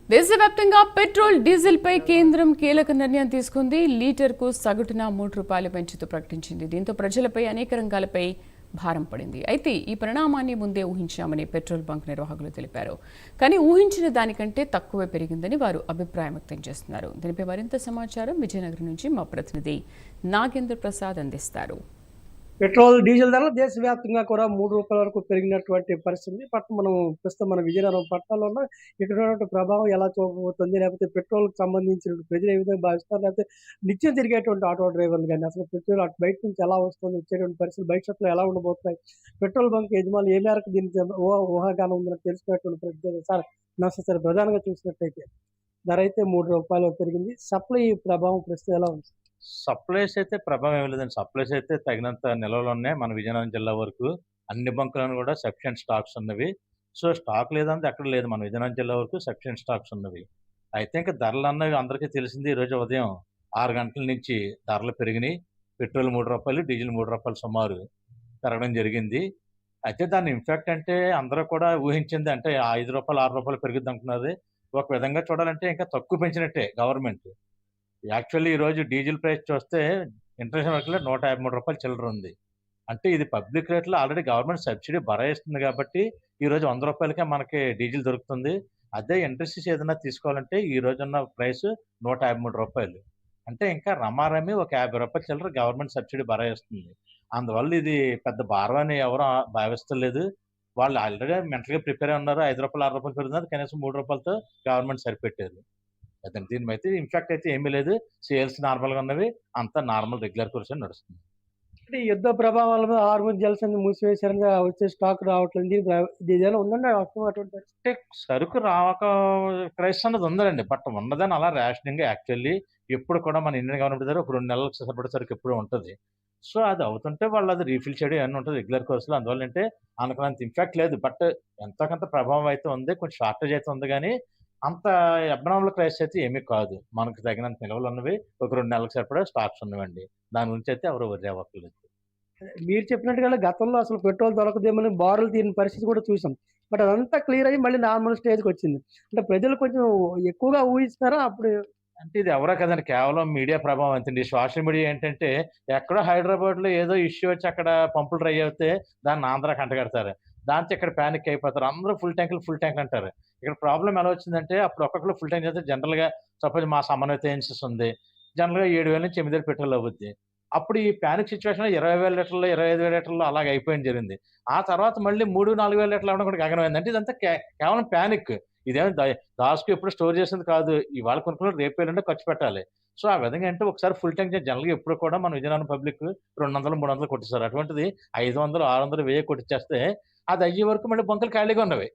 దేశవ్యాప్తంగా petrol diesel పై కేంద్రం కీలక నిర్ణయం తీసుకుంది. లీటర్కు సగటున ₹3 పెంచుతూ ప్రకటించింది. దీంతో ప్రజలపై అనేక రంగాలపై భారం పడింది. అయితే ఈ పరిణామాన్ని ముందే ఊహించామని పెట్రోల్ బంక్ నిర్వాహకులు తెలిపారు. కానీ ఊహించిన దానికంటే తక్కువే పెరిగిందని వారు అభిప్రాయం వ్యక్తం చేస్తున్నారు. దీనిపై మరింత సమాచారం విజయనగరం నుంచి మా ప్రతినిధి నాగేంద్ర ప్రసాద్ అందిస్తారు. పెట్రోల్, డీజిల్ ధరలు దేశవ్యాప్తంగా కూడా ₹3 వరకు పెరిగినటువంటి పరిస్థితి. మనం ప్రస్తుతం మన విజయనగరం పట్టణంలో ఉన్న ఇటువంటి ప్రభావం ఎలా చూపబోతుంది, లేకపోతే పెట్రోల్‌కి సంబంధించిన ప్రజలు ఏ విధంగా భావిస్తారు, లేకపోతే నిత్యం తిరిగేటువంటి ఆటో డ్రైవర్లు గాని, అసలు పెట్రోల్ అటు బయట నుంచి ఎలా వస్తుంది, వచ్చేటువంటి పరిస్థితులు భవిష్యత్తులో ఎలా ఉండబోతున్నాయి, పెట్రోల్ బంక్ యజమానులు ఏ మేరకు దీనికి ఊహాగానం ఉందని తెలుసుకునేటువంటి ప్రయత్నం. సార్ నమస్తే సార్. ప్రధానంగా చూసినట్టయితే ధర అయితే ₹3 పెరిగింది. సప్లై ప్రభావం ప్రస్తుతం ఎలా ఉంది? సప్లైస్ అయితే ప్రభావం ఏమి లేదండి. సప్లైస్ అయితే తగినంత నిల్వలు ఉన్నాయి. మన విజయనగరం జిల్లా వరకు అన్ని బంకులను కూడా సఫిషియెంట్ స్టాక్స్ ఉన్నవి. సో, స్టాక్ లేదంటే ఎక్కడ లేదు. మన విజయనగరం జిల్లా వరకు సఫిషియెంట్ స్టాక్స్ ఉన్నవి. అయితే ఇంక ధరలన్నవి అందరికీ తెలిసింది. ఈరోజు ఉదయం 6 గంటల నుంచి ధరలు పెరిగినాయి. పెట్రోల్ ₹3, డీజిల్ ₹3 సుమారు పెరగడం జరిగింది. అయితే దాని ఇంపాక్ట్ అంటే అందరూ కూడా ఊహించింది అంటే ₹5, ₹6 పెరుగుద్ది అనుకున్నది. ఒక విధంగా చూడాలంటే ఇంకా తక్కువ పెంచినట్టే గవర్నమెంట్. యాక్చువల్లీ ఈరోజు డీజిల్ ప్రైస్ చూస్తే ఇంటర్నేషనల్ మార్కెట్‌లో ₹153 చిల్లర ఉంది. అంటే ఇది పబ్లిక్ రేట్‌లో ఆల్రెడీ గవర్నమెంట్ సబ్సిడీ భరాయిస్తుంది కాబట్టి ఈరోజు ₹100కే మనకి డీజిల్ దొరుకుతుంది. అదే ఇండస్ట్రీస్ ఏదైనా తీసుకోవాలంటే ఈ రోజున్న ప్రైస్ ₹153. అంటే ఇంకా రమారమి ఒక ₹50 చిల్లర గవర్నమెంట్ సబ్సిడీ భరాయిస్తుంది. అందువల్ల ఇది పెద్ద భారం అని ఎవరు భావిస్తలేదు. వాళ్ళు ఆల్రెడీ మెంటల్‌గా ప్రిపేర్ అయి ఉన్నారు. ₹5, ₹6 పెరుగుతున్నది కనీసం ₹3తో గవర్నమెంట్ సరిపెట్టారు. అదండి. దీనిమైతే ఇంపాక్ట్ అయితే ఏమీ లేదు. సేల్స్ నార్మల్‌గా ఉన్నవి. అంతా నార్మల్ రెగ్యులర్ కోర్సే నడుస్తుంది. అంటే ఈ యుద్ధ ప్రభావాల వల్ల హార్మోన్ జల్స్ అన్ని మూసివేశారంగా వచ్చే స్టాక్ రావట్లేదు. ఇదేమైనా ఉందండి వాస్తవం అటువంటి పరిస్థితి? అంటే సరుకు రాక క్రైసిస్ అన్నది ఉందండి. బట్ ఉన్నదని అలా రేషనింగ్ యాక్చువల్లీ ఎప్పుడు కూడా మన ఇండియన్ గవర్నమెంట్ దగ్గర ఒక 2 నెలలకు సరిపడే సరుకు ఎప్పుడూ ఉంటది. సో, అది అవుతుంటే వాళ్ళు అది రీఫిల్ చేయడం ఇవన్నీ ఉంటది రెగ్యులర్ కోర్స్‌లో. అందువల్లంటే అనుకున్నంత ఇంపాక్ట్ లేదు. బట్ ఎంతో కొంత ప్రభావం అయితే ఉంది. కొంచెం షార్టేజ్ అయితే ఉంది గానీ, అంత అబ్నార్మల్ క్రైసిస్ అయితే ఏమీ కాదు. మనకు తగినంత నిల్వలున్నవి. ఒక 2 నెలలకు సరిపడా స్టాక్స్ ఉన్నవండి. దాని గురించి అయితే ఎవరు వర్రీ అవ్వక్కర్లేదు. మీరు చెప్పినట్టుగానే గతంలో అసలు పెట్రోల్ దొరకదేమని బారులు తీరిన పరిస్థితి కూడా చూసాం. బట్ అదంతా క్లియర్ అయ్యి మళ్ళీ నార్మల్ స్టేజ్‌కొచ్చింది. అంటే ప్రజలు కొంచెం ఎక్కువగా ఊహిస్తున్నారా అప్పుడు? అంటే ఇది ఎవరో కదండీ. కేవలం మీడియా ప్రభావం అంతండి. సోషల్ మీడియా ఏంటంటే, ఎక్కడో హైదరాబాద్‌లో ఏదో ఇష్యూ వచ్చి అక్కడ పంపులు డ్రై అవుతే దాన్ని ఆంధ్రాకి అంటగడతారు. దాంతో ఇక్కడ పానిక్ అయిపోతారు. అందరూ ఫుల్ ట్యాంక్ అంటారు. ఇక్కడ ప్రాబ్లమ్ ఎలా వచ్చిందంటే, అప్పుడు ఒక్కొక్కళ్ళు ఫుల్ ట్యాంక్ చేస్తే జనరల్‌గా సపోజ్ మా సమన్వయత ఏజెన్సీస్ ఉంది. జనరల్‌గా 7,000-8,000 పెట్రోల్ అవుద్ది. అప్పుడు ఈ పానిక్ సిట్యుయేషన్‌లో 20,000 లీటర్లు, 25,000 లీటర్లు అలాగ అయిపోయింది జరిగింది. ఆ తర్వాత మళ్ళీ 3,000-4,000 లీటర్లు అవ్వడం కూడా గగనమైంది. అంటే ఇదంతా కేవలం పానిక్. ఇదేమి దాచుకు ఎప్పుడు స్టోర్ చేసింది కాదు. ఇవాళ కొనుక్కున్నది రేపు ఎల్లుండి ఖర్చు పెట్టాలి. సో, ఆ విధంగా అంటే ఒకసారి ఫుల్ ట్యాంక్ జనరల్‌గా ఎప్పుడు కూడా మన విజయనగరం పబ్లిక్ 200, 300 కొట్టేస్తారు. అటువంటిది 500, 600, 1000 కొట్టిచ్చేస్తే అది అయ్యే వరకు మళ్ళీ బంకులు ఖాళీగా ఉన్నవి.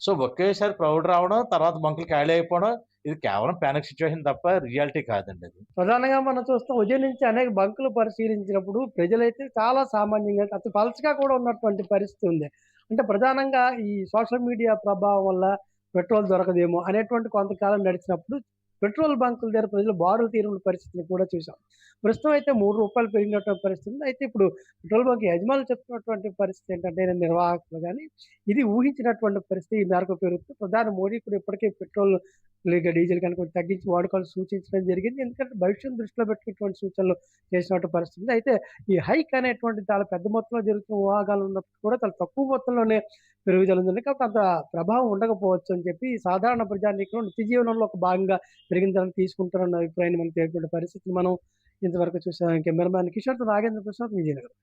సో, ఒకేసారి క్రౌడ్ రావడం, తర్వాత బంకులు ఖాళీ అయిపోవడం ఇది కేవలం పానిక్ సిట్యుయేషన్ తప్ప రియాలిటీ కాదండి అది. ప్రధానంగా మనం చూస్తాం ఉదయం నుంచి అనేక బంకులు పరిశీలించినప్పుడు ప్రజలైతే చాలా సామాన్యంగా అతి పలచగా కూడా ఉన్నటువంటి పరిస్థితి ఉంది. అంటే ప్రధానంగా ఈ సోషల్ మీడియా ప్రభావం వల్ల పెట్రోల్ దొరకదేమో అనేటువంటి కొంతకాలం నడిచినప్పుడు పెట్రోల్ బంకుల దగ్గర ప్రజలు బారులు తీరిన పరిస్థితిని కూడా చూసాం. ప్రస్తుతం అయితే ₹3 పెరిగినటువంటి పరిస్థితి ఉంది. అయితే ఇప్పుడు పెట్రోల్ బంక్ యజమానులు చెప్తున్నటువంటి పరిస్థితి ఏంటంటే నిర్వాహకులు గాని, ఇది ఊహించినటువంటి పరిస్థితి ఈ మేరకు పెరుగుతుంది. ప్రధాని మోడీ కూడా ఇప్పటికే పెట్రోల్ డీజిల్ కనుక కొంచెం తగ్గించి వాడుకోవాలని సూచించడం జరిగింది. ఎందుకంటే భవిష్యత్తును దృష్టిలో పెట్టుకున్నటువంటి సూచనలు చేసినటువంటి పరిస్థితి ఉంది. అయితే ఈ హైక్ అనేటువంటిది చాలా పెద్ద మొత్తంలో జరుగుతున్న ఊహాగానాలు ఉన్నప్పుడు కూడా చాలా తక్కువ మొత్తంలోనే పెరుగుదల ఉంది. కాబట్టి అంత ప్రభావం ఉండకపోవచ్చు అని చెప్పి సాధారణ ప్రజానీకం నిత్య జీవనంలో ఒక భాగంగా పెరిగిందని తీసుకుంటారన్న అభిప్రాయాన్ని మనం తెలిపిన పరిస్థితిని మనం ఇంతవరకు చూసాం. కెమెరామ్యాన్ కిషోర్‌తో నాగేంద్ర ప్రసాద్, విజయనగరం.